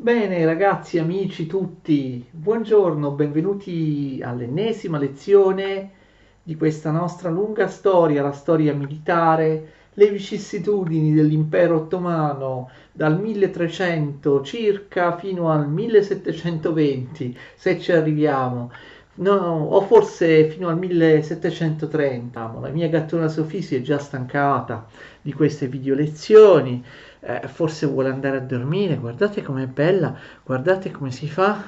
Bene ragazzi, amici tutti, buongiorno, benvenuti all'ennesima lezione di questa nostra lunga storia, la storia militare, le vicissitudini dell'impero ottomano dal 1300 circa fino al 1720, se ci arriviamo. No, o forse fino al 1730. La mia gattona Sofì si è già stancata di queste video lezioni, forse vuole andare a dormire. Guardate com'è bella, guardate come si fa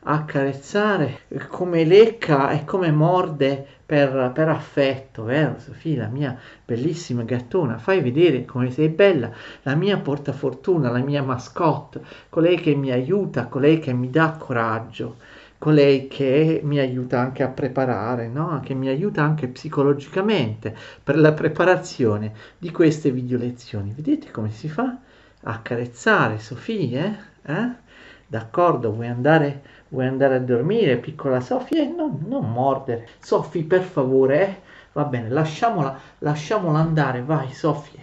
a accarezzare, come lecca e come morde per affetto, vero Sofì, la mia bellissima gattona? Fai vedere come sei bella, la mia portafortuna, la mia mascotte, colei che mi aiuta, colei che mi dà coraggio, colei che mi aiuta anche a preparare, no? Che mi aiuta anche psicologicamente per la preparazione di queste video lezioni. Vedete come si fa a accarezzare Sofia? D'accordo, vuoi andare a dormire, piccola Sofia? Non mordere. Sofì, per favore, eh? Va bene, lasciamola andare, vai Sofia.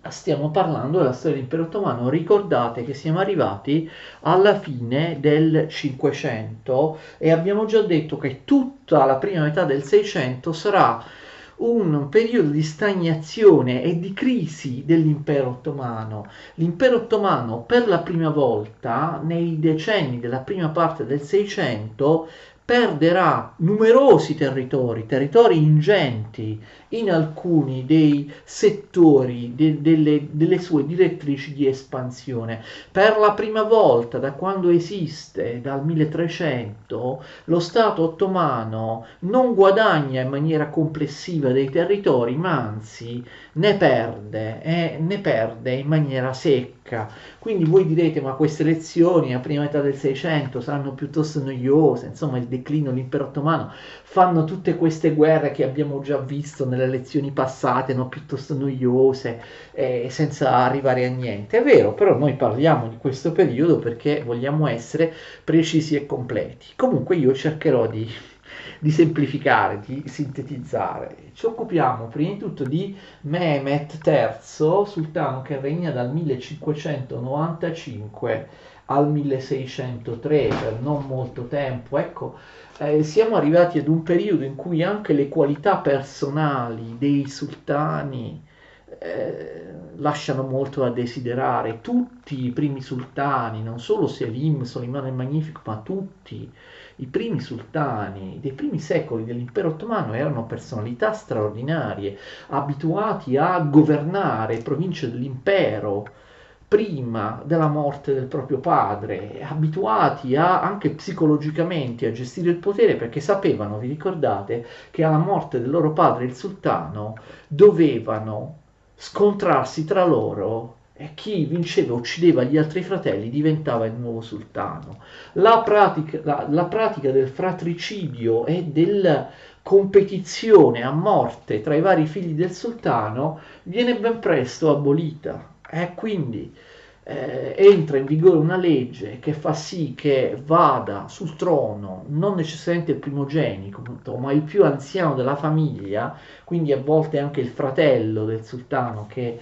Stiamo parlando della storia dell'impero ottomano. Ricordate che siamo arrivati alla fine del 500 e abbiamo già detto che tutta la prima metà del 600 sarà un periodo di stagnazione e di crisi dell'impero ottomano. L'impero ottomano per la prima volta nei decenni della prima parte del 600 perderà numerosi territori ingenti in alcuni dei settori delle sue direttrici di espansione. Per la prima volta da quando esiste, dal 1300, lo Stato ottomano non guadagna in maniera complessiva dei territori, ma anzi ne perde e ne perde in maniera secca. Quindi voi direte, ma queste lezioni a prima metà del 600 saranno piuttosto noiose, insomma il declino dell'impero ottomano, fanno tutte queste guerre che abbiamo già visto nelle lezioni passate, no? Piuttosto noiose, senza arrivare a niente. È vero, però noi parliamo di questo periodo perché vogliamo essere precisi e completi. Comunque io cercherò di semplificare, di sintetizzare. Ci occupiamo prima di tutto di Mehmet III, sultano che regna dal 1595 al 1603, per non molto tempo. Ecco, siamo arrivati ad un periodo in cui anche le qualità personali dei sultani lasciano molto a desiderare. Tutti i primi sultani, non solo Selim, Solimano il Magnifico, ma tutti i primi sultani dei primi secoli dell'impero ottomano erano personalità straordinarie, abituati a governare province dell'impero prima della morte del proprio padre, abituati anche psicologicamente a gestire il potere perché sapevano, vi ricordate, che alla morte del loro padre, il sultano, dovevano scontrarsi tra loro e chi vinceva e uccideva gli altri fratelli diventava il nuovo sultano. La pratica del fratricidio e della competizione a morte tra i vari figli del sultano viene ben presto abolita e quindi entra in vigore una legge che fa sì che vada sul trono non necessariamente il primogenito, ma il più anziano della famiglia, quindi a volte anche il fratello del sultano che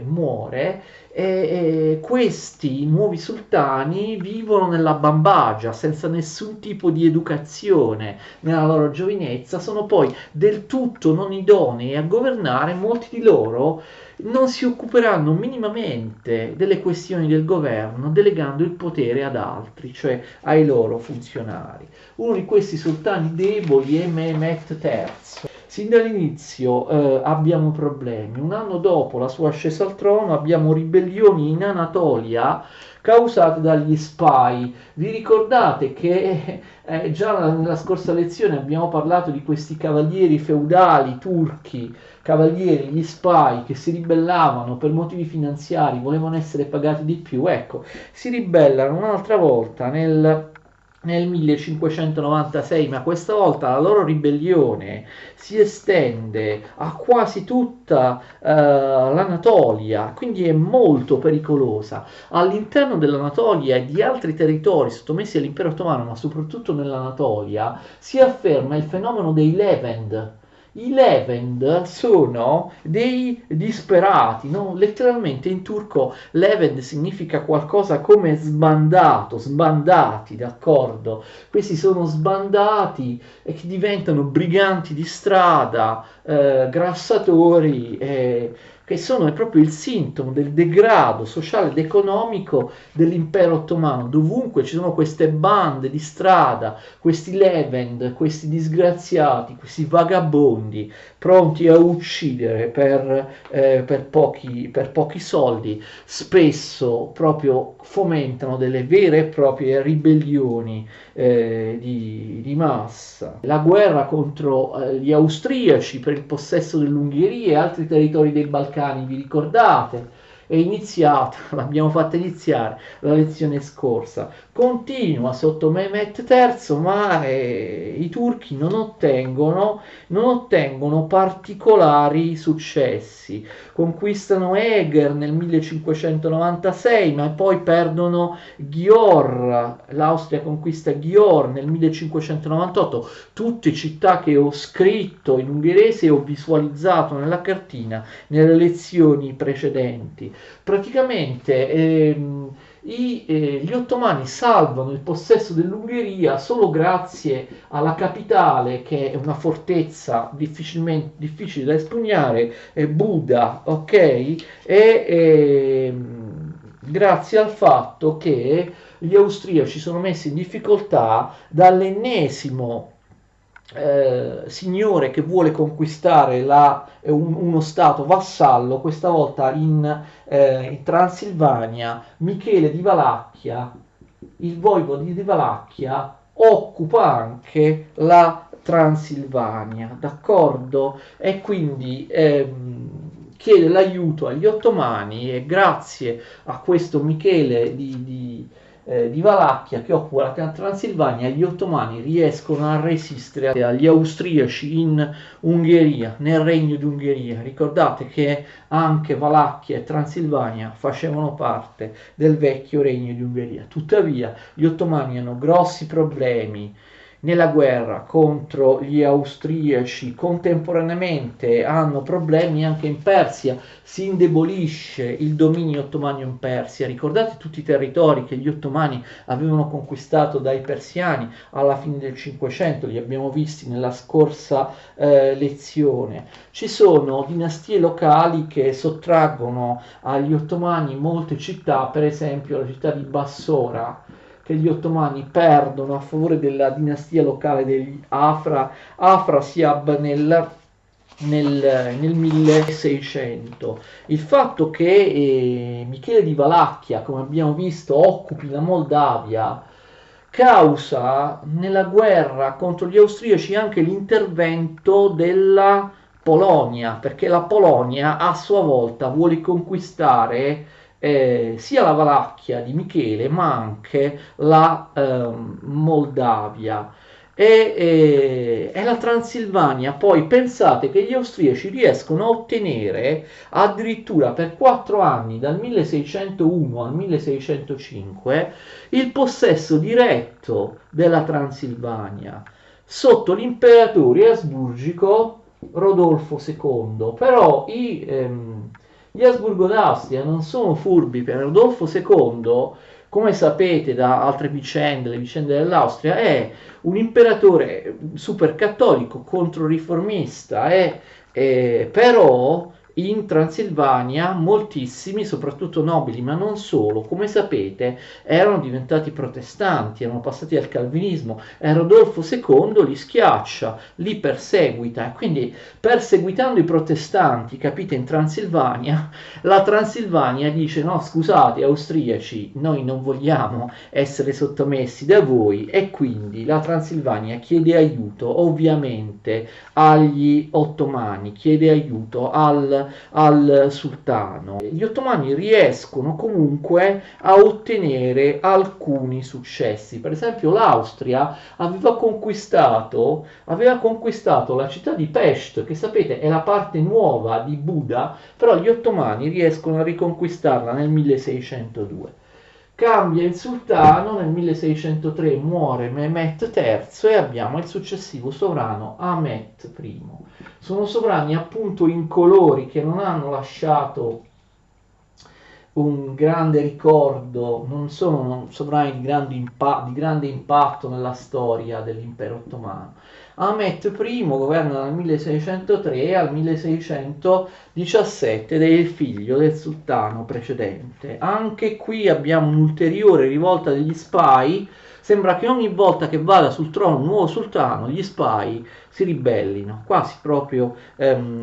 muore, e questi nuovi sultani vivono nella bambagia, senza nessun tipo di educazione nella loro giovinezza, sono poi del tutto non idonei a governare, molti di loro non si occuperanno minimamente delle questioni del governo, delegando il potere ad altri, cioè ai loro funzionari. Uno di questi sultani deboli è Mehmet III. Sin dall'inizio abbiamo problemi. Un anno dopo la sua ascesa al trono abbiamo ribellioni in Anatolia causate dagli spy. Vi ricordate che già nella scorsa lezione abbiamo parlato di questi cavalieri feudali turchi, cavalieri, gli spy che si ribellavano per motivi finanziari, volevano essere pagati di più. Ecco, si ribellano un'altra volta nel 1596, ma questa volta la loro ribellione si estende a quasi tutta l'Anatolia, quindi è molto pericolosa. All'interno dell'Anatolia e di altri territori sottomessi all'impero ottomano, ma soprattutto nell'Anatolia, si afferma il fenomeno dei Levend. I Levent sono dei disperati, no? Letteralmente in turco Levent significa qualcosa come sbandato, sbandati, d'accordo? Questi sono sbandati e che diventano briganti di strada, grassatori, che sono proprio il sintomo del degrado sociale ed economico dell'impero ottomano. Dovunque ci sono queste bande di strada, questi Levent, questi disgraziati, questi vagabondi pronti a uccidere per pochi soldi, spesso proprio fomentano delle vere e proprie ribellioni di massa. La guerra contro gli austriaci per il possesso dell'Ungheria e altri territori dei Balcani, vi ricordate? È iniziata, l'abbiamo fatta iniziare la lezione scorsa, continua sotto Mehmet III, ma i turchi non ottengono particolari successi. Conquistano Eger nel 1596, ma poi perdono Győr, l'Austria conquista Győr nel 1598, tutte città che ho scritto in ungherese e ho visualizzato nella cartina nelle lezioni precedenti. Praticamente gli ottomani salvano il possesso dell'Ungheria solo grazie alla capitale, che è una fortezza difficile da espugnare, è Buda, ok? Grazie al fatto che gli austriaci sono messi in difficoltà dall'ennesimo signore che vuole conquistare uno stato vassallo, questa volta in Transilvania. Michele di Valacchia, il voivodi di Valacchia, occupa anche la Transilvania, d'accordo? E quindi chiede l'aiuto agli ottomani, e grazie a questo Michele di Valacchia che occupa la Transilvania, gli ottomani riescono a resistere agli austriaci in Ungheria, nel regno di Ungheria. Ricordate che anche Valacchia e Transilvania facevano parte del vecchio regno di Ungheria. Tuttavia gli ottomani hanno grossi problemi nella guerra contro gli austriaci, contemporaneamente hanno problemi anche in Persia, si indebolisce il dominio ottomano in Persia. Ricordate tutti i territori che gli ottomani avevano conquistato dai persiani alla fine del Cinquecento, li abbiamo visti nella scorsa lezione. Ci sono dinastie locali che sottraggono agli ottomani molte città, per esempio la città di Bassora, che gli ottomani perdono a favore della dinastia locale degli Afrasiab nel 1600. Il fatto che Michele di Valacchia, come abbiamo visto, occupi la Moldavia causa nella guerra contro gli austriaci anche l'intervento della Polonia, perché la Polonia a sua volta vuole conquistare sia la Valacchia di Michele ma anche la Moldavia e la Transilvania. Poi pensate che gli austriaci riescono a ottenere addirittura per 4 anni, dal 1601 al 1605, il possesso diretto della Transilvania sotto l'imperatore asburgico Rodolfo II. Però gli Asburgo d'Austria non sono furbi, per Rodolfo II, come sapete da altre vicende, le vicende dell'Austria, è un imperatore super cattolico, controriformista, però in Transilvania moltissimi, soprattutto nobili, ma non solo, come sapete, erano diventati protestanti, erano passati al calvinismo e Rodolfo II li schiaccia, li perseguita e quindi perseguitando i protestanti, capite, in Transilvania, la Transilvania dice no, scusate austriaci, noi non vogliamo essere sottomessi da voi e quindi la Transilvania chiede aiuto ovviamente agli ottomani, chiede aiuto al sultano. Gli ottomani riescono comunque a ottenere alcuni successi. Per esempio l'Austria aveva conquistato la città di Pest, che sapete è la parte nuova di Buda, però gli ottomani riescono a riconquistarla nel 1602. Cambia il sultano, nel 1603 muore Mehmet III e abbiamo il successivo sovrano Ahmet I. Sono sovrani appunto incolori che non hanno lasciato un grande ricordo, non sono sovrani di grande impatto nella storia dell'impero ottomano. Ahmet I governa dal 1603 al 1617 ed è il figlio del sultano precedente. Anche qui abbiamo un'ulteriore rivolta degli spai. Sembra che ogni volta che vada sul trono un nuovo sultano, gli spai si ribellino, quasi proprio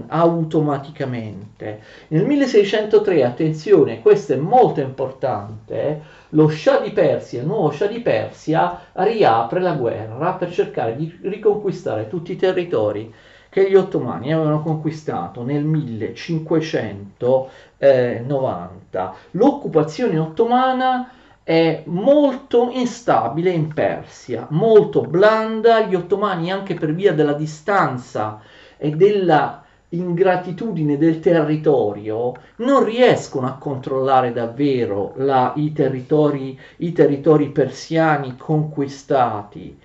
automaticamente. Nel 1603, attenzione, questo è molto importante, lo Shah di Persia, il nuovo Shah di Persia, riapre la guerra per cercare di riconquistare tutti i territori che gli ottomani avevano conquistato nel 1590. L'occupazione ottomana è molto instabile in Persia, molto blanda. Gli ottomani, anche per via della distanza e della ingratitudine del territorio, non riescono a controllare davvero i territori persiani conquistati.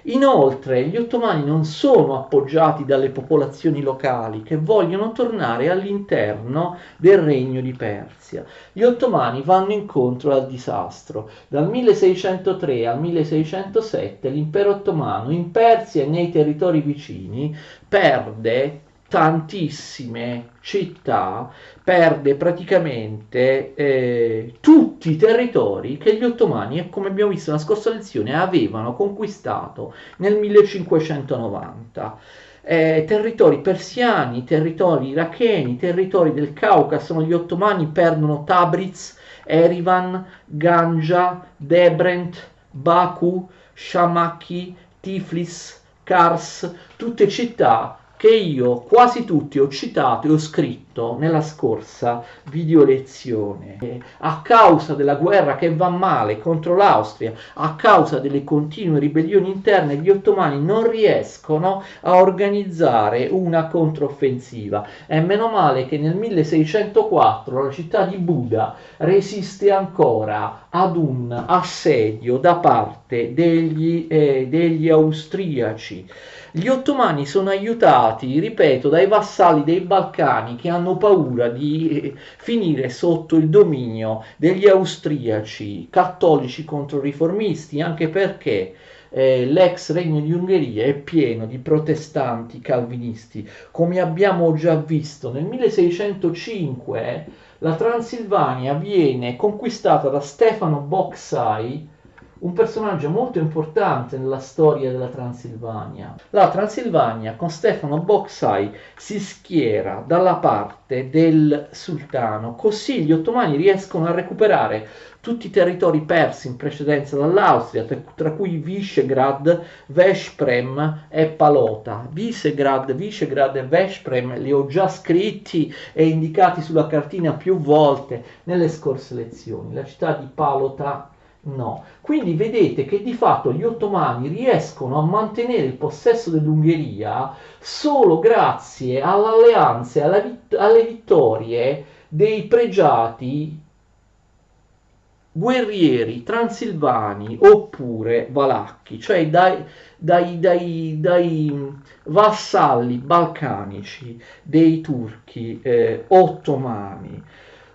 Inoltre, gli ottomani non sono appoggiati dalle popolazioni locali che vogliono tornare all'interno del regno di Persia. Gli ottomani vanno incontro al disastro. Dal 1603 al 1607 l'impero ottomano in Persia e nei territori vicini perde tantissime città, perde praticamente tutti i territori che gli ottomani, come abbiamo visto nella scorsa lezione, avevano conquistato nel 1590. Territori persiani, territori iracheni, territori del Caucaso. Gli ottomani perdono Tabriz, Erivan, Ganja, Debrent, Baku, Shamaki, Tiflis, Kars, tutte città che io quasi tutti ho citato e ho scritto nella scorsa video lezione. A causa della guerra che va male contro l'Austria, a causa delle continue ribellioni interne, gli ottomani non riescono a organizzare una controffensiva. E meno male che nel 1604 la città di Buda resiste ancora ad un assedio da parte degli austriaci. Gli ottomani sono aiutati, ripeto, dai vassalli dei Balcani che hanno paura di finire sotto il dominio degli austriaci, cattolici contro riformisti, anche perché l'ex regno di Ungheria è pieno di protestanti calvinisti. Come abbiamo già visto, nel 1605 la Transilvania viene conquistata da Stefano Bocsai, un personaggio molto importante nella storia della Transilvania. La Transilvania con Stefano Bocsai si schiera dalla parte del sultano, così gli ottomani riescono a recuperare tutti i territori persi in precedenza dall'Austria, tra cui Visegrad, Veszprém e Palota. Visegrad e Veszprém li ho già scritti e indicati sulla cartina più volte nelle scorse lezioni. La città di Palota no. Quindi vedete che di fatto gli ottomani riescono a mantenere il possesso dell'Ungheria solo grazie all'alleanza e alle vittorie dei pregiati guerrieri transilvani oppure valacchi, cioè dai vassalli balcanici dei turchi ottomani.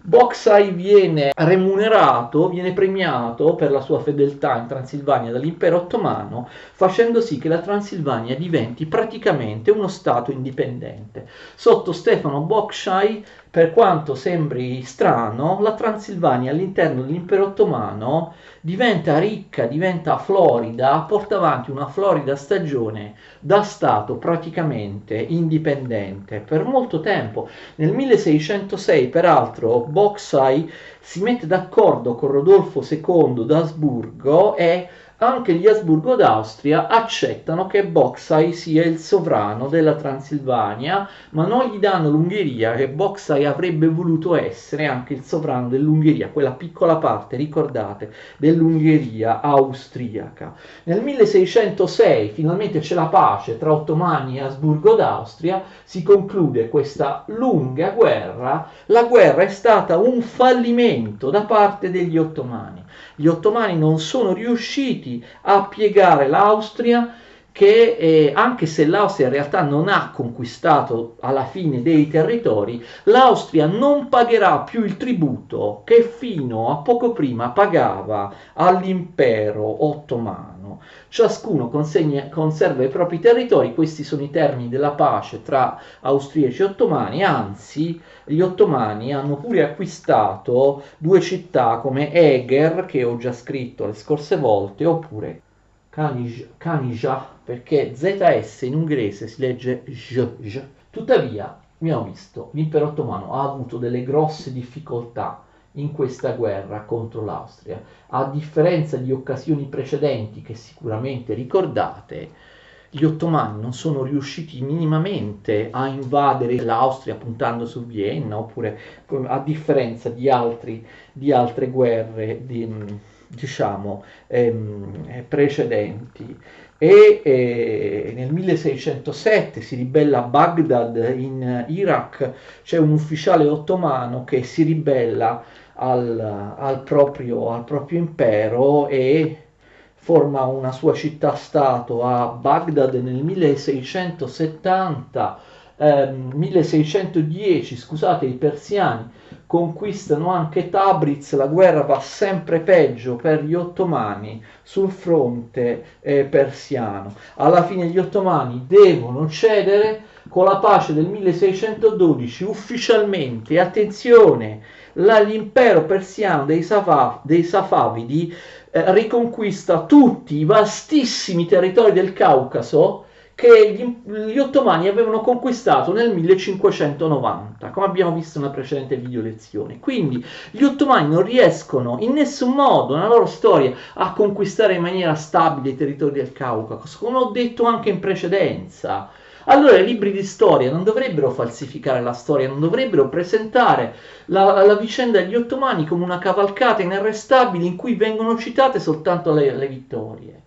Bocsai viene remunerato, viene premiato per la sua fedeltà in Transilvania dall'impero ottomano, facendo sì che la Transilvania diventi praticamente uno stato indipendente. Sotto Stefano Bocsai, per quanto sembri strano, la Transilvania all'interno dell'impero ottomano diventa ricca, diventa florida, porta avanti una florida stagione da stato praticamente indipendente per molto tempo. Nel 1606, peraltro, Bocsai si mette d'accordo con Rodolfo II d'Asburgo e anche gli Asburgo d'Austria accettano che Bocsai sia il sovrano della Transilvania, ma non gli danno l'Ungheria, che Bocsai avrebbe voluto essere anche il sovrano dell'Ungheria, quella piccola parte, ricordate, dell'Ungheria austriaca. Nel 1606 finalmente c'è la pace tra Ottomani e Asburgo d'Austria, si conclude questa lunga guerra. La guerra è stata un fallimento da parte degli Ottomani. Gli ottomani non sono riusciti a piegare l'Austria, che anche se l'Austria in realtà non ha conquistato alla fine dei territori, l'Austria non pagherà più il tributo che fino a poco prima pagava all'impero ottomano. Ciascuno conserva i propri territori, questi sono i termini della pace tra austriaci e ottomani, anzi gli ottomani hanno pure acquistato due città come Eger, che ho già scritto le scorse volte, oppure Kanija, perché ZS in ungherese si legge j. Tuttavia, abbiamo visto, l'impero ottomano ha avuto delle grosse difficoltà in questa guerra contro l'Austria. A differenza di occasioni precedenti che sicuramente ricordate, gli ottomani non sono riusciti minimamente a invadere l'Austria puntando su Vienna, oppure a differenza di altre guerre diciamo precedenti. Nel 1607 si ribella a Baghdad in Iraq, c'è un ufficiale ottomano che si ribella al proprio impero e forma una sua città-stato a Baghdad nel 1670. 1610, scusate, i persiani conquistano anche Tabriz. La guerra va sempre peggio per gli ottomani sul fronte persiano. Alla fine gli ottomani devono cedere con la pace del 1612 ufficialmente. Attenzione, l'impero persiano dei Safavidi riconquista tutti i vastissimi territori del Caucaso che gli ottomani avevano conquistato nel 1590, come abbiamo visto nella precedente video lezione. Quindi gli ottomani non riescono in nessun modo nella loro storia a conquistare in maniera stabile i territori del Caucaso, come ho detto anche in precedenza. Allora i libri di storia non dovrebbero falsificare la storia, non dovrebbero presentare la vicenda degli ottomani come una cavalcata inarrestabile in cui vengono citate soltanto le vittorie.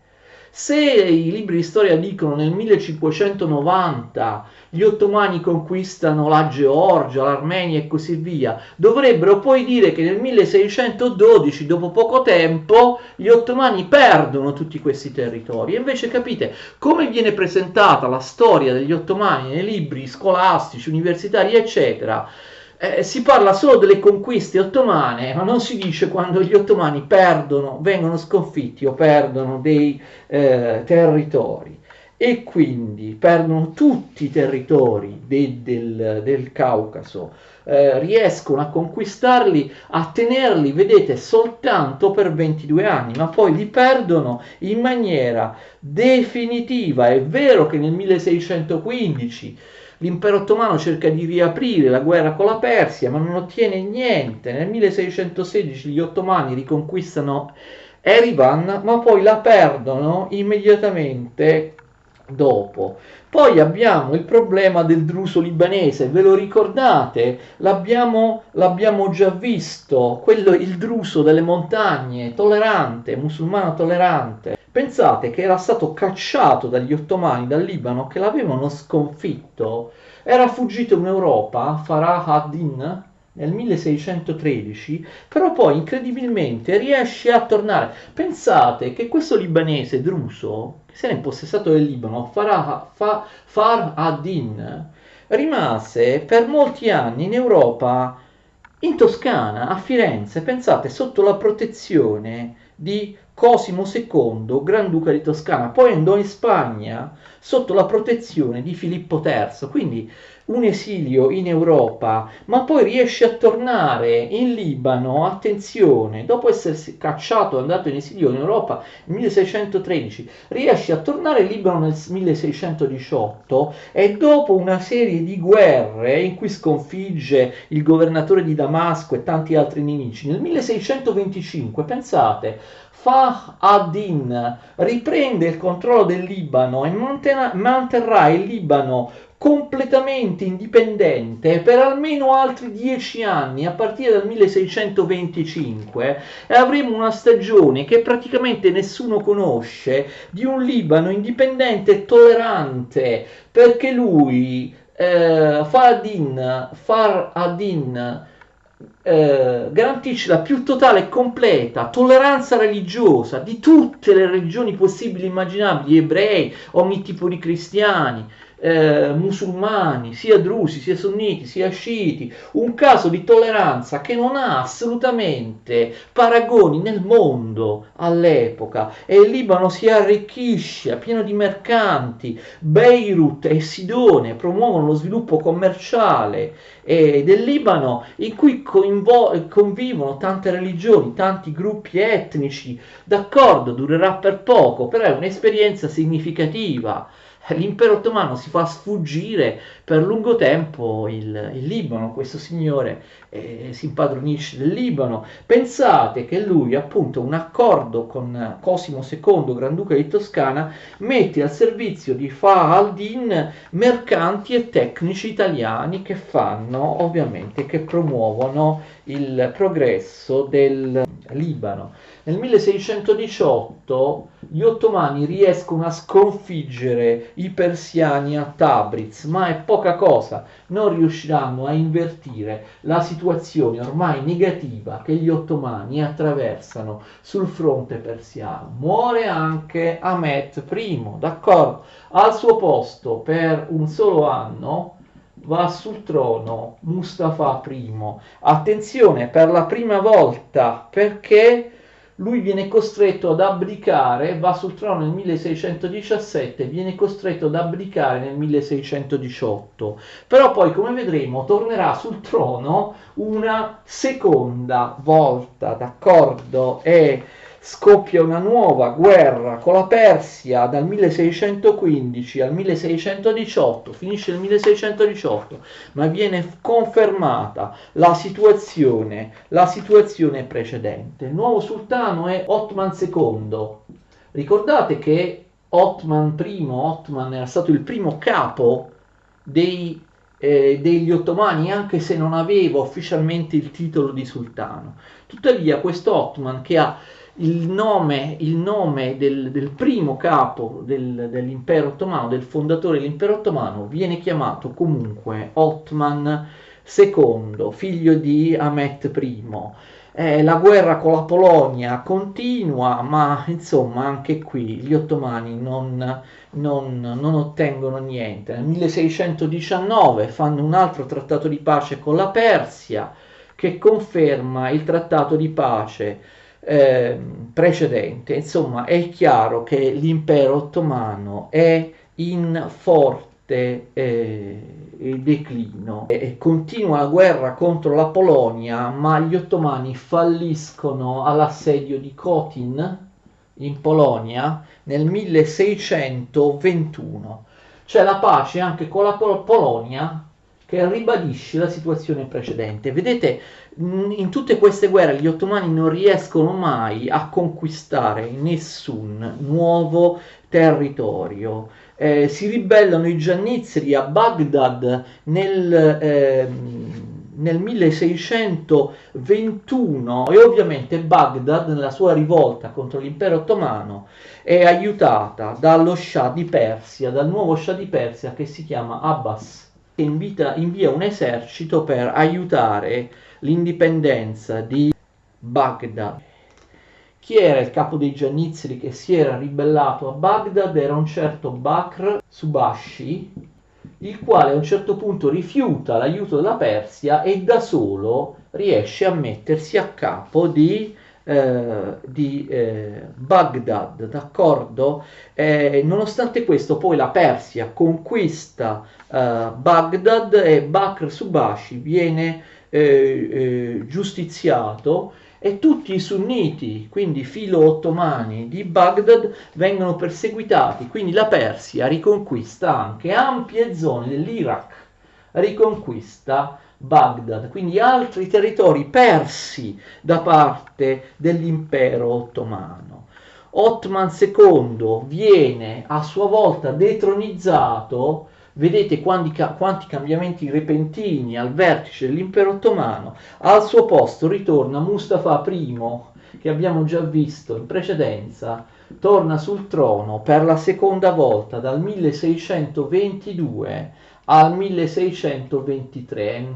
Se i libri di storia dicono nel 1590 gli ottomani conquistano la Georgia, l'Armenia e così via, dovrebbero poi dire che nel 1612, dopo poco tempo, gli ottomani perdono tutti questi territori. E invece capite come viene presentata la storia degli ottomani nei libri scolastici, universitari, eccetera. Si parla solo delle conquiste ottomane, ma non si dice quando gli ottomani perdono, vengono sconfitti o perdono dei territori, e quindi perdono tutti i territori del Caucaso, riescono a conquistarli, a tenerli, vedete, soltanto per 22 anni, ma poi li perdono in maniera definitiva. È vero che nel 1615 l'impero ottomano cerca di riaprire la guerra con la Persia, ma non ottiene niente. Nel 1616 gli ottomani riconquistano Erivan, ma poi la perdono immediatamente dopo. Poi abbiamo il problema del druso libanese, ve lo ricordate? L'abbiamo già visto, il druso delle montagne, tollerante, musulmano tollerante. Pensate che era stato cacciato dagli ottomani dal Libano, che l'avevano sconfitto, era fuggito in Europa, Farah ad-Din, nel 1613, però poi incredibilmente riesce a tornare. Pensate che questo libanese druso, che si era impossessato del Libano, Farah ad-Din, rimase per molti anni in Europa, in Toscana, a Firenze, pensate, sotto la protezione di Cosimo II, Granduca di Toscana, poi andò in Spagna sotto la protezione di Filippo III, quindi un esilio in Europa, ma poi riesce a tornare in Libano, attenzione, dopo essersi cacciato e andato in esilio in Europa nel 1613, riesce a tornare in Libano nel 1618 e dopo una serie di guerre in cui sconfigge il governatore di Damasco e tanti altri nemici, nel 1625, pensate, Farah ad-Din riprende il controllo del Libano e manterrà il Libano completamente indipendente per almeno altri 10 anni, a partire dal 1625, e avremo una stagione che praticamente nessuno conosce di un Libano indipendente e tollerante, perché lui, Farah ad-Din, garantisce la più totale e completa tolleranza religiosa di tutte le religioni possibili e immaginabili, ebrei, ogni tipo di cristiani, musulmani, sia drusi, sia sunniti, sia sciiti, un caso di tolleranza che non ha assolutamente paragoni nel mondo all'epoca, e il Libano si arricchisce, è pieno di mercanti, Beirut e Sidone promuovono lo sviluppo commerciale del Libano, in cui convivono tante religioni, tanti gruppi etnici. D'accordo, durerà per poco, però è un'esperienza significativa. L'impero ottomano si fa sfuggire per lungo tempo il Libano, questo signore si impadronisce del Libano. Pensate che lui, appunto, un accordo con Cosimo II, Granduca di Toscana, mette al servizio di Fahd al-Din mercanti e tecnici italiani che fanno, ovviamente, che promuovono il progresso del Libano. Nel 1618 gli ottomani riescono a sconfiggere i persiani a Tabriz, ma è poca cosa, non riusciranno a invertire la situazione ormai negativa che gli ottomani attraversano sul fronte persiano. Muore anche Ahmet I, d'accordo? Al suo posto per un solo anno va sul trono Mustafa I. Attenzione, per la prima volta, perché lui viene costretto ad abdicare, va sul trono nel 1617, viene costretto ad abdicare nel 1618, però poi, come vedremo, tornerà sul trono una seconda volta, d'accordo? E scoppia una nuova guerra con la Persia dal 1615 al 1618, finisce il 1618, ma viene confermata la situazione precedente. Il nuovo sultano è Othman II. Ricordate che Othman era stato il primo capo degli ottomani, anche se non aveva ufficialmente il titolo di sultano. Tuttavia questo Othman, che ha il nome del primo capo dell'impero ottomano, del fondatore dell'impero ottomano, viene chiamato comunque Othman II, figlio di Ahmet I. La guerra con la Polonia continua, ma insomma anche qui gli ottomani non ottengono niente. Nel 1619 fanno un altro trattato di pace con la Persia, che conferma il trattato di pace precedente. Insomma, è chiaro che l'impero ottomano è in forte declino, e continua la guerra contro la Polonia, ma gli ottomani falliscono all'assedio di Kotin in Polonia nel 1621. C'è la pace anche con la Polonia, che ribadisce la situazione precedente. Vedete, in tutte queste guerre gli ottomani non riescono mai a conquistare nessun nuovo territorio. Si ribellano i giannizeri a Baghdad nel 1621, e ovviamente Baghdad, nella sua rivolta contro l'impero ottomano, è aiutata dallo Shah di Persia, dal nuovo Shah di Persia che si chiama Abbas, che invia un esercito per aiutare l'indipendenza di Baghdad. Chi era il capo dei giannizeri che si era ribellato a Baghdad? Era un certo Bakr Subashi, il quale a un certo punto rifiuta l'aiuto della Persia e da solo riesce a mettersi a capo di Baghdad, d'accordo? Nonostante questo, poi la Persia conquista Baghdad e Bakr Subashi viene giustiziato, e tutti i sunniti, quindi filo-ottomani di Baghdad, vengono perseguitati. Quindi la Persia riconquista anche ampie zone dell'Iraq, riconquista Baghdad, quindi altri territori persi da parte dell'impero ottomano. Othman II viene a sua volta detronizzato. Vedete quanti cambiamenti repentini al vertice dell'impero ottomano. Al suo posto ritorna Mustafa I, che abbiamo già visto in precedenza, torna sul trono per la seconda volta dal 1622 al 1623.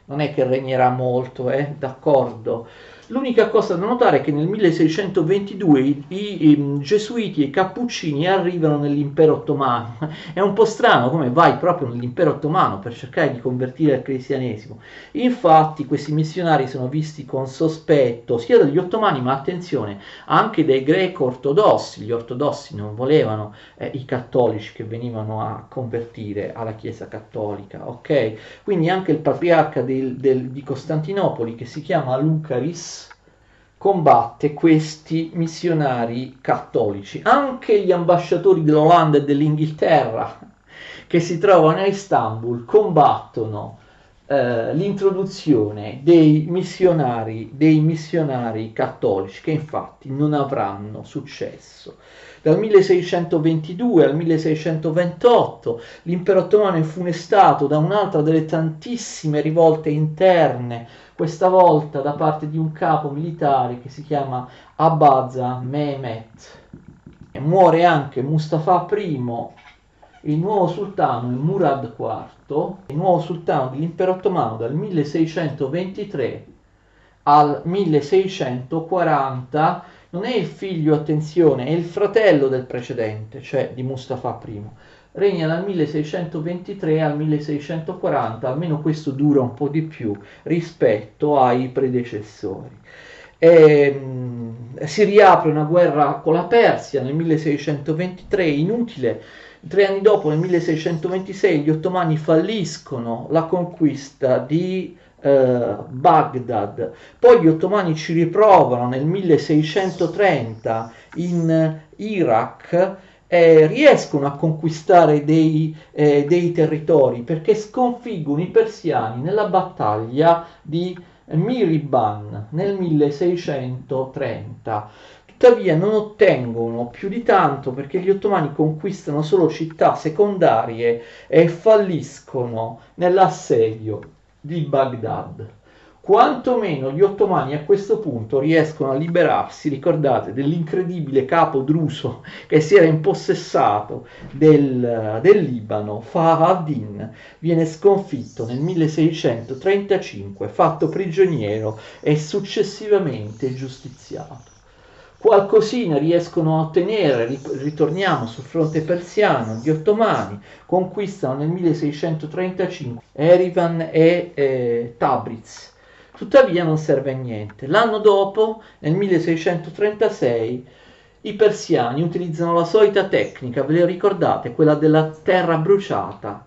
non è che regnerà molto, d'accordo. L'unica cosa da notare è che nel 1622 i gesuiti e i cappuccini arrivano nell'impero ottomano. È un po' strano come vai proprio nell'impero ottomano per cercare di convertire al cristianesimo. Infatti questi missionari sono visti con sospetto sia dagli ottomani, ma attenzione, anche dai greco-ortodossi. Gli ortodossi non volevano i cattolici che venivano a convertire alla Chiesa cattolica, ok? Quindi anche il patriarca di Costantinopoli, che si chiama Lucaris, combatte questi missionari cattolici. Anche gli ambasciatori dell'Olanda e dell'Inghilterra che si trovano a Istanbul combattono l'introduzione dei missionari cattolici, che infatti non avranno successo. Dal 1622 al 1628 l'impero ottomano è funestato da un'altra delle tantissime rivolte interne, questa volta da parte di un capo militare che si chiama Abaza Mehmet. E muore anche Mustafa I, il nuovo sultano è Murad IV, il nuovo sultano dell'impero ottomano dal 1623 al 1640. Non è il figlio, attenzione, è il fratello del precedente, cioè di Mustafa I. Regna dal 1623 al 1640, almeno questo dura un po' di più rispetto ai predecessori. Si riapre una guerra con la Persia nel 1623, inutile. 3 anni dopo, nel 1626, gli ottomani falliscono la conquista di Baghdad. Poi gli ottomani ci riprovano nel 1630 in Iraq e riescono a conquistare dei territori perché sconfiggono i persiani nella battaglia di Miriban nel 1630. Tuttavia non ottengono più di tanto perché gli ottomani conquistano solo città secondarie e falliscono nell'assedio di Baghdad. Quantomeno gli ottomani a questo punto riescono a liberarsi, ricordate, dell'incredibile capo druso che si era impossessato del Libano. Fahd-Din viene sconfitto nel 1635, fatto prigioniero e successivamente giustiziato. Qualcosina riescono a ottenere, ritorniamo sul fronte persiano, gli ottomani conquistano nel 1635 Erivan e Tabriz. Tuttavia non serve a niente. L'anno dopo, nel 1636, i persiani utilizzano la solita tecnica, ve la ricordate, quella della terra bruciata.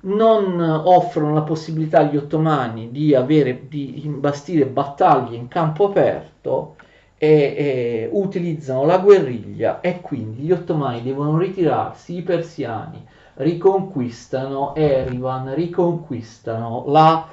Non offrono la possibilità agli ottomani di imbastire battaglie in campo aperto e utilizzano la guerriglia e quindi gli ottomani devono ritirarsi, i persiani riconquistano Erivan, riconquistano la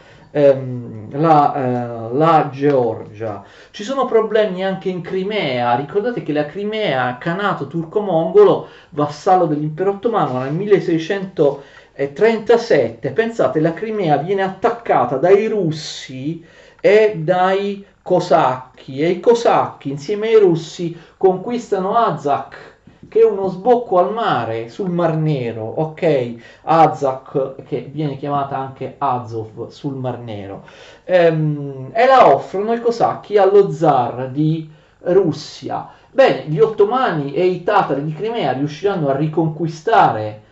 Georgia. Ci sono problemi anche in Crimea. Ricordate che la Crimea, Khanato turco-mongolo, vassallo dell'impero ottomano, nel 1637, pensate, la Crimea viene attaccata dai russi e dai cosacchi, e i cosacchi insieme ai russi conquistano Azak, che è uno sbocco al mare sul Mar Nero, ok? Azak, che viene chiamata anche Azov sul Mar Nero, e la offrono i cosacchi allo zar di Russia. Bene, gli ottomani e i tatari di Crimea riusciranno a riconquistare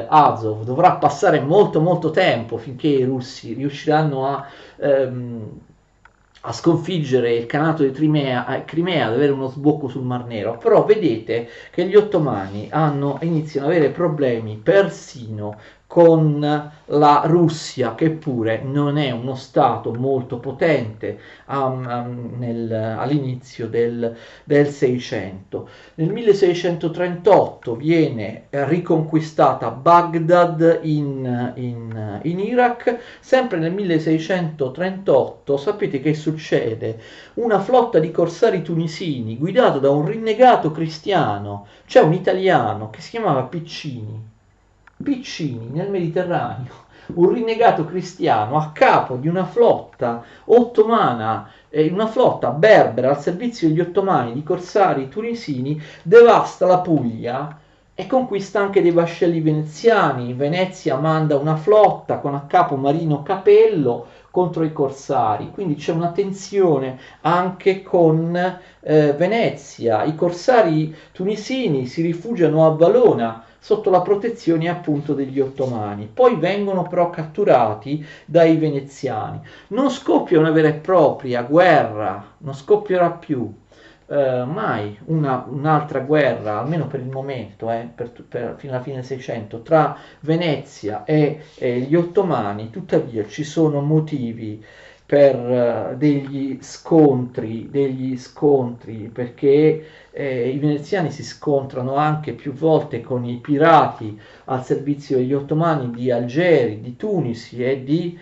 Azov. Dovrà passare molto molto tempo finché i russi riusciranno a sconfiggere il Khanato di Crimea, ad avere uno sbocco sul Mar Nero. Però vedete che gli ottomani iniziano ad avere problemi persino con la Russia, che pure non è uno stato molto potente all'inizio del 600. Nel 1638 viene riconquistata Baghdad in Iraq. Sempre nel 1638 sapete che succede? Una flotta di corsari tunisini guidato da un rinnegato cristiano, cioè un italiano che si chiamava Piccini nel Mediterraneo, un rinnegato cristiano a capo di una flotta ottomana, una flotta berbera al servizio degli ottomani di corsari tunisini, devasta la Puglia e conquista anche dei vascelli veneziani. Venezia manda una flotta con a capo Marino Capello contro i corsari, quindi c'è una tensione anche con Venezia. I corsari tunisini si rifugiano a Valona sotto la protezione appunto degli ottomani, poi vengono però catturati dai veneziani. Non scoppia una vera e propria guerra, non scoppierà più mai un'altra guerra, almeno per il momento, fino alla fine del 600, tra Venezia e gli ottomani. Tuttavia ci sono motivi per degli scontri, perché i veneziani si scontrano anche più volte con i pirati al servizio degli ottomani di Algeri, di Tunisi e di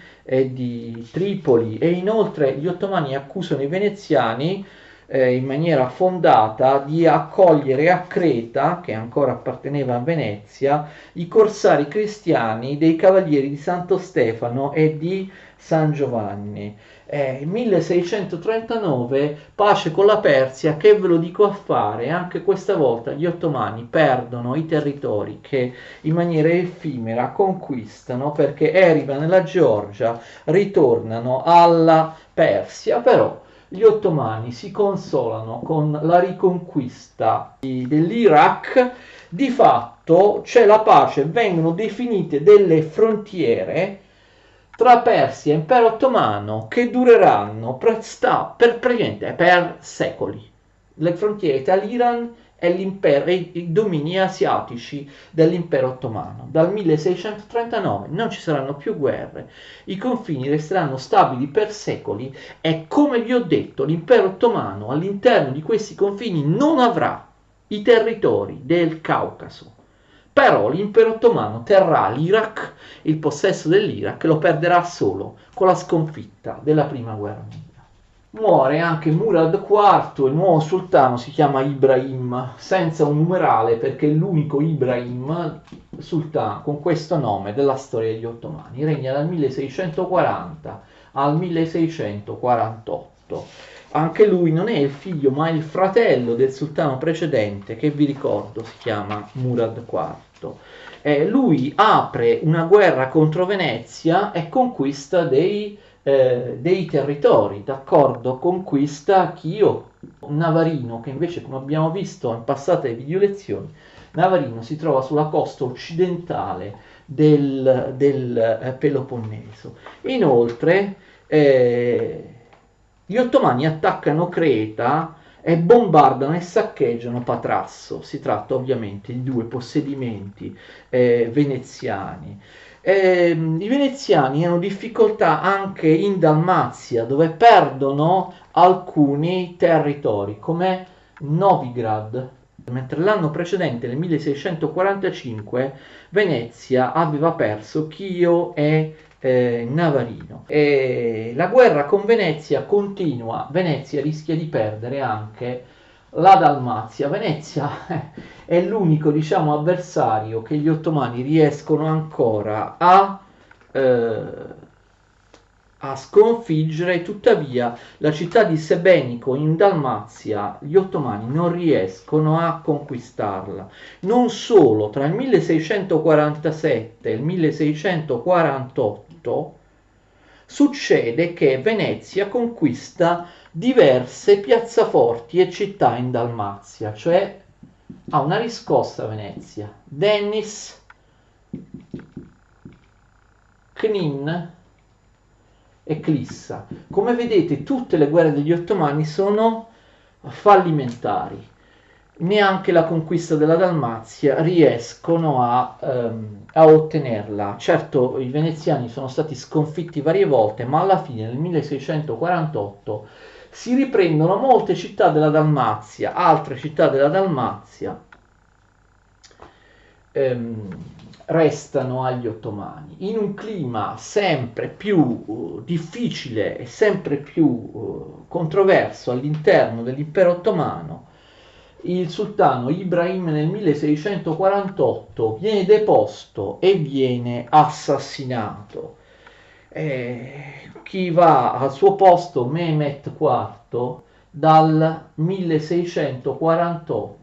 Tripoli, e inoltre gli ottomani accusano i veneziani in maniera fondata di accogliere a Creta, che ancora apparteneva a Venezia, i corsari cristiani dei cavalieri di Santo Stefano e di San Giovanni. 1639, pace con la Persia, che ve lo dico a fare, anche questa volta gli ottomani perdono i territori che in maniera effimera conquistano, perché Erivan e la Georgia ritornano alla Persia. Però gli ottomani si consolano con la riconquista dell'Iraq. Di fatto c'è la pace, vengono definite delle frontiere tra Persia e Impero Ottomano che dureranno per secoli. Le frontiere tra l'Iran e i domini asiatici dell'Impero Ottomano. Dal 1639 non ci saranno più guerre, i confini resteranno stabili per secoli e, come vi ho detto, l'Impero Ottomano all'interno di questi confini non avrà i territori del Caucaso. Però l'Impero Ottomano terrà l'Iraq, il possesso dell'Iraq, lo perderà solo con la sconfitta della Prima Guerra Mondiale. Muore anche Murad IV, il nuovo sultano si chiama Ibrahim, senza un numerale, perché è l'unico Ibrahim sultano con questo nome della storia degli ottomani. Regna dal 1640 al 1648. Anche lui non è il figlio, ma il fratello del sultano precedente, che vi ricordo si chiama Murad IV. Lui apre una guerra contro Venezia e conquista dei territori, d'accordo? Conquista Chio, Navarino, che invece, come abbiamo visto in passate video lezioni, Navarino si trova sulla costa occidentale del Peloponneso. Inoltre gli ottomani attaccano Creta e bombardano e saccheggiano Patrasso. Si tratta ovviamente di due possedimenti veneziani. I veneziani hanno difficoltà anche in Dalmazia, dove perdono alcuni territori, come Novigrad. Mentre l'anno precedente, nel 1645, Venezia aveva perso Chio e Navarino. La guerra con Venezia continua. Venezia rischia di perdere anche la Dalmazia. Venezia è l'unico, diciamo, avversario che gli ottomani riescono ancora a sconfiggere. Tuttavia la città di Sebenico in Dalmazia gli ottomani non riescono a conquistarla. Non solo, tra il 1647 e il 1648 succede che Venezia conquista diverse piazzaforti e città in Dalmazia, cioè ha una riscossa Venezia: Dennis, Knin e Clissa. Come vedete, tutte le guerre degli ottomani sono fallimentari. Neanche la conquista della Dalmazia riescono a ottenerla. Certo, i veneziani sono stati sconfitti varie volte, ma alla fine, nel 1648, si riprendono molte città della Dalmazia, altre città della Dalmazia restano agli ottomani. In un clima sempre più difficile e sempre più controverso all'interno dell'impero ottomano, il sultano Ibrahim nel 1648 viene deposto e viene assassinato. Chi va al suo posto? Mehmet IV, dal 1648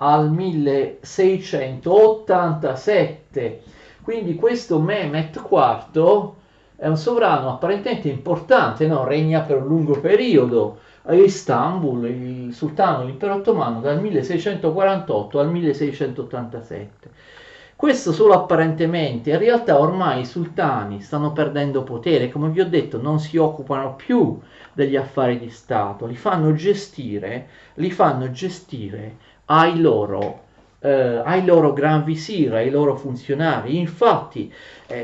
al 1687. Quindi questo Mehmet IV è un sovrano apparentemente importante, no? Regna per un lungo periodo a Istanbul, il sultano dell'impero ottomano dal 1648 al 1687. Questo solo apparentemente, in realtà ormai i sultani stanno perdendo potere, come vi ho detto, non si occupano più degli affari di Stato, li fanno gestire ai loro gran visir, ai loro funzionari. Infatti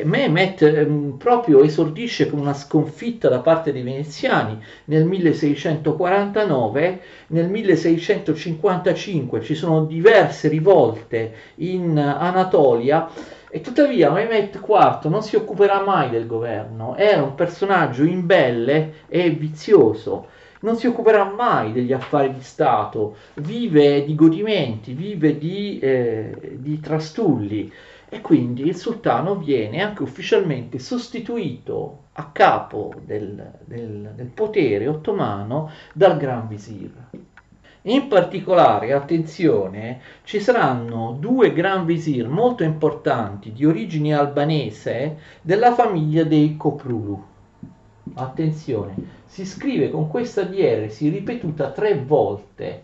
Mehmet proprio esordisce con una sconfitta da parte dei veneziani nel 1649, nel 1655 ci sono diverse rivolte in Anatolia e tuttavia Mehmet IV non si occuperà mai del governo, era un personaggio imbelle e vizioso, non si occuperà mai degli affari di Stato, vive di godimenti, vive di trastulli e quindi il sultano viene anche ufficialmente sostituito a capo del potere ottomano dal Gran Visir. In particolare, attenzione, ci saranno due Gran Visir molto importanti di origine albanese della famiglia dei Koprulu. Attenzione, si scrive con questa dieresi ripetuta 3 volte.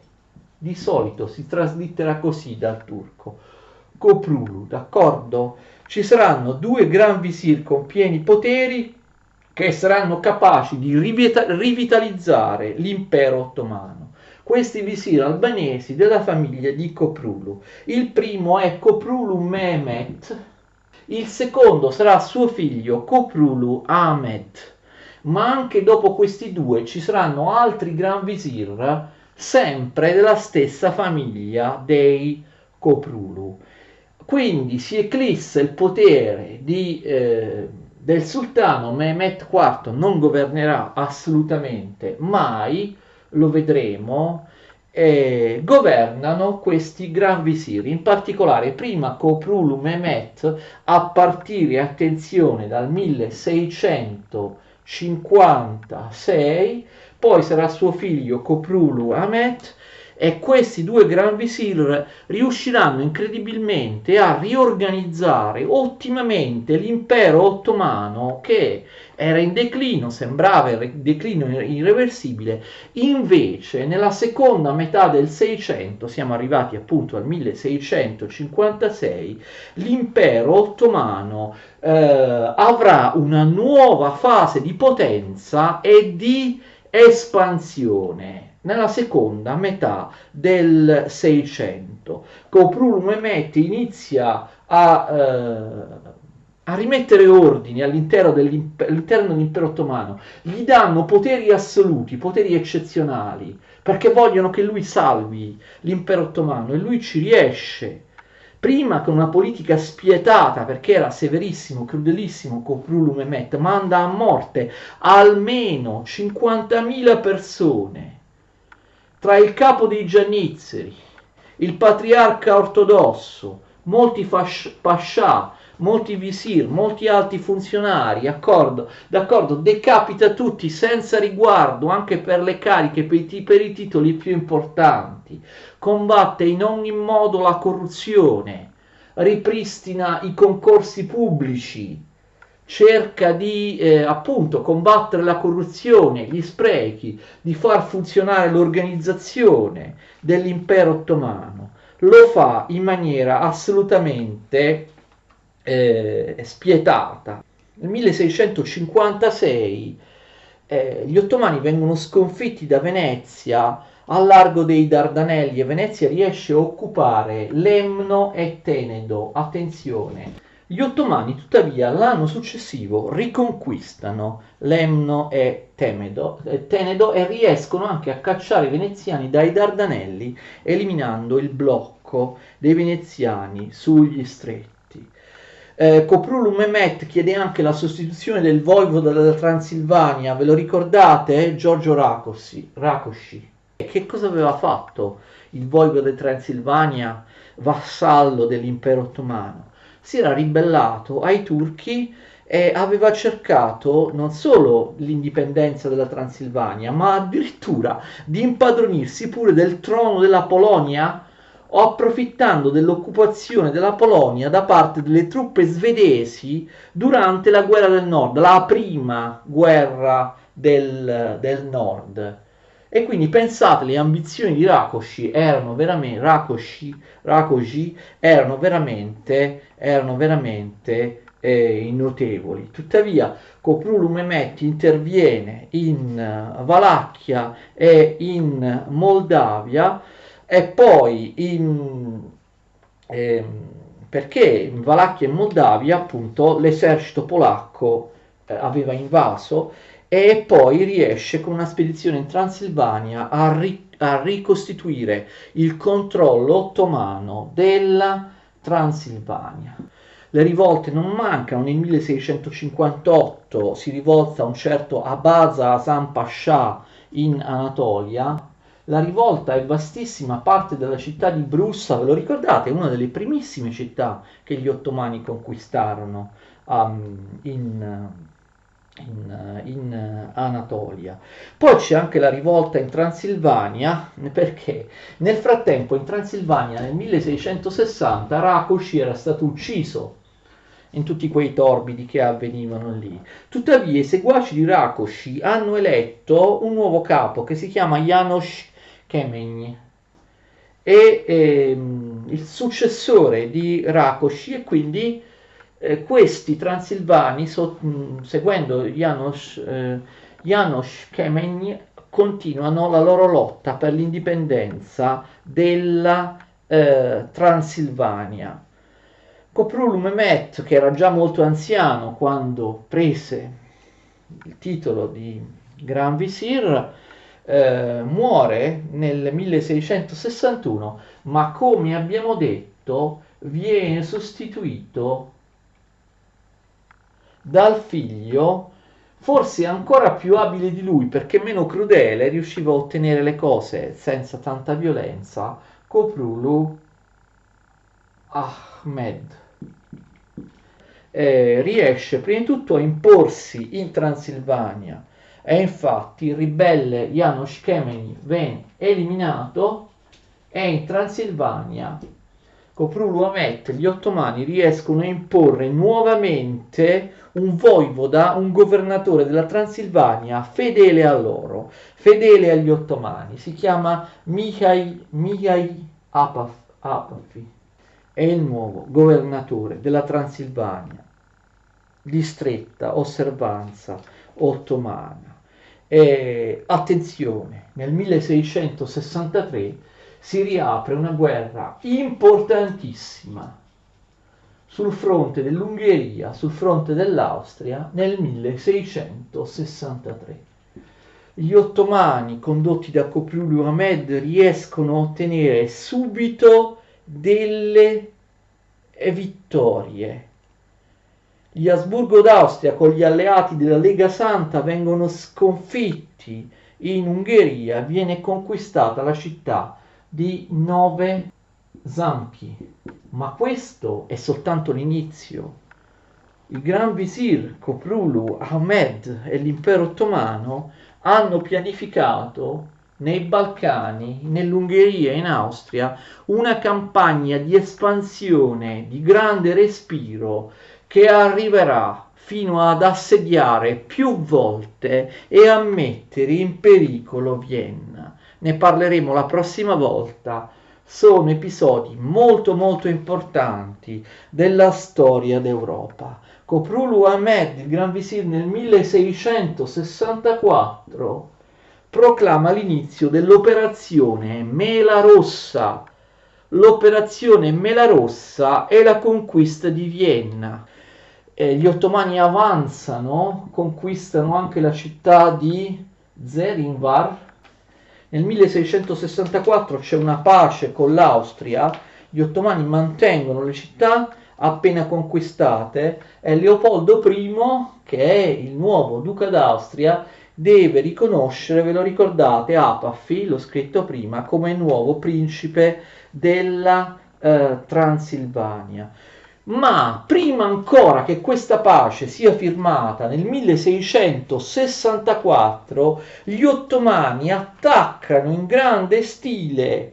Di solito si traslittera così dal turco. Koprulu, d'accordo? Ci saranno due Gran Visir con pieni poteri che saranno capaci di rivitalizzare l'impero ottomano. Questi visir albanesi della famiglia di Koprulu. Il primo è Koprulu Mehmet, il secondo sarà suo figlio Koprulu Ahmed, ma anche dopo questi due ci saranno altri Gran Visir, sempre della stessa famiglia dei Koprulu. Quindi si eclissa il potere del sultano. Mehmet IV non governerà assolutamente mai, lo vedremo, governano questi Gran Visir, in particolare prima Koprulu Mehmet a partire, attenzione, dal 1656, poi sarà suo figlio Koprulu Ahmed e questi due Gran Visir riusciranno incredibilmente a riorganizzare ottimamente l'impero ottomano che era in declino, sembrava in declino irreversibile. Invece nella seconda metà del 600, siamo arrivati appunto al 1656, l'impero ottomano avrà una nuova fase di potenza e di espansione nella seconda metà del 600. Koprulu Mehmet inizia a rimettere ordini all'interno dell'impero ottomano, gli danno poteri assoluti, poteri eccezionali, perché vogliono che lui salvi l'impero ottomano e lui ci riesce. Prima con una politica spietata, perché era severissimo, crudelissimo, Koprulu Mehmet manda a morte almeno 50.000 persone, tra il capo dei Giannizzeri, il patriarca ortodosso, molti pascià, molti visir, molti alti funzionari, d'accordo, decapita tutti senza riguardo anche per le cariche, per i titoli più importanti, combatte in ogni modo la corruzione, ripristina i concorsi pubblici, cerca di appunto combattere la corruzione, gli sprechi, di far funzionare l'organizzazione dell'impero ottomano. Lo fa in maniera assolutamente spietata. Nel 1656 gli ottomani vengono sconfitti da Venezia al largo dei Dardanelli e Venezia riesce a occupare Lemno e Tenedo. Attenzione! Gli ottomani tuttavia l'anno successivo riconquistano Lemno e Tenedo e riescono anche a cacciare i veneziani dai Dardanelli, eliminando il blocco dei veneziani sugli stretti. Koprulu Mehmet chiede anche la sostituzione del voivoda della Transilvania, ve lo ricordate? Giorgio Rákosi. Che cosa aveva fatto il voivoda di Transilvania, vassallo dell'impero ottomano? Si era ribellato ai turchi e aveva cercato non solo l'indipendenza della Transilvania, ma addirittura di impadronirsi pure del trono della Polonia, o approfittando dell'occupazione della Polonia da parte delle truppe svedesi durante la guerra del nord, la prima guerra del nord. E quindi pensate, le ambizioni di Rakosi erano veramente, Rakosi erano veramente notevoli. Tuttavia, Koprulu Mehmet interviene in Valacchia e in Moldavia e poi perché in Valacchia e Moldavia appunto l'esercito polacco aveva invaso e poi riesce con una spedizione in Transilvania a ricostituire il controllo ottomano della Transilvania. Le rivolte non mancano, nel 1658 si rivolta un certo Abaza Hasan Pascià in Anatolia. La rivolta è vastissima, parte della città di Brussa, ve lo ricordate? È una delle primissime città che gli ottomani conquistarono in Anatolia. Poi c'è anche la rivolta in Transilvania, perché nel frattempo in Transilvania nel 1660 Rákosi era stato ucciso in tutti quei torbidi che avvenivano lì. Tuttavia i seguaci di Rákosi hanno eletto un nuovo capo che si chiama János Kemény e il successore di Rákosi, e quindi questi transilvani, seguendo János Kemény, continuano la loro lotta per l'indipendenza della Transilvania. Koprulu Mehmet, che era già molto anziano quando prese il titolo di Gran Visir, muore nel 1661, ma come abbiamo detto viene sostituito dal figlio, forse ancora più abile di lui perché meno crudele, riusciva a ottenere le cose senza tanta violenza, Koprulu Ahmed. Riesce prima di tutto a imporsi in Transilvania e infatti il ribelle János Kemény viene eliminato e in Transilvania Koprulu Ahmet, gli ottomani riescono a imporre nuovamente un voivoda, un governatore della Transilvania fedele a loro, fedele agli ottomani. Si chiama Mihai Apafi, è il nuovo governatore della Transilvania di stretta osservanza ottomana. E attenzione, nel 1663 si riapre una guerra importantissima sul fronte dell'Ungheria, sul fronte dell'Austria nel 1663. Gli ottomani, condotti da Koprulu Ahmed, riescono a ottenere subito delle vittorie. Gli Asburgo d'Austria con gli alleati della Lega Santa vengono sconfitti in Ungheria, viene conquistata la città di Nove Zamchi, ma questo è soltanto l'inizio. Il Gran Visir Koprulu Ahmed e l'impero ottomano hanno pianificato nei Balcani, nell'Ungheria e in Austria una campagna di espansione di grande respiro che arriverà fino ad assediare più volte e a mettere in pericolo Vienna. Ne parleremo la prossima volta. Sono episodi molto importanti della storia d'Europa. Koprulu Ahmed, il Gran Visir, nel 1664 proclama l'inizio dell'operazione Mela Rossa. L'operazione Mela Rossa è la conquista di Vienna. Gli ottomani avanzano, conquistano anche la città di Zerinvar. Nel 1664 c'è una pace con l'Austria, gli ottomani mantengono le città appena conquistate e Leopoldo I, che è il nuovo duca d'Austria, deve riconoscere, ve lo ricordate, Apafi, l'ho scritto prima, come nuovo principe della Transilvania. Ma prima ancora che questa pace sia firmata, nel 1664 gli ottomani attaccano in grande stile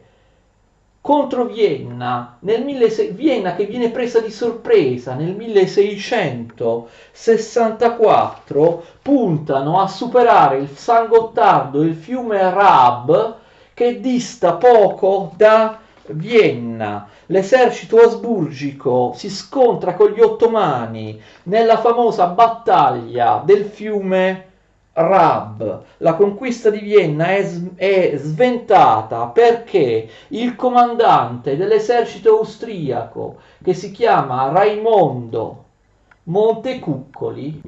contro Vienna, Vienna che viene presa di sorpresa nel 1664, puntano a superare il San Gottardo e il fiume Rab, che dista poco da Vienna. L'esercito asburgico si scontra con gli ottomani nella famosa battaglia del fiume Rab. La conquista di Vienna è sventata perché il comandante dell'esercito austriaco, che si chiama Raimondo Montecuccoli,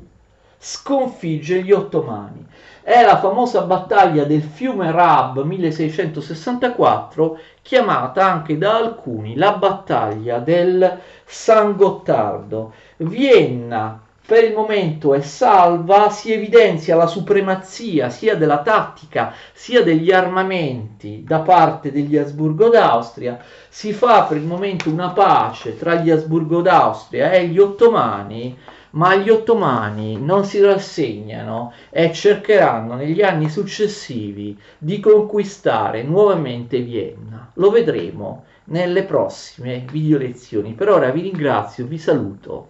sconfigge gli ottomani. È la famosa battaglia del fiume Rab 1664, chiamata anche da alcuni la battaglia del San Gottardo. Vienna per il momento è salva, si evidenzia la supremazia sia della tattica sia degli armamenti da parte degli Asburgo d'Austria, si fa per il momento una pace tra gli Asburgo d'Austria e gli ottomani, ma gli ottomani non si rassegnano e cercheranno negli anni successivi di conquistare nuovamente Vienna. Lo vedremo nelle prossime video lezioni. Per ora vi ringrazio, vi saluto.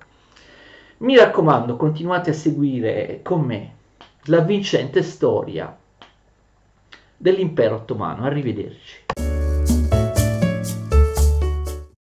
Mi raccomando, continuate a seguire con me la vincente storia dell'impero ottomano. Arrivederci.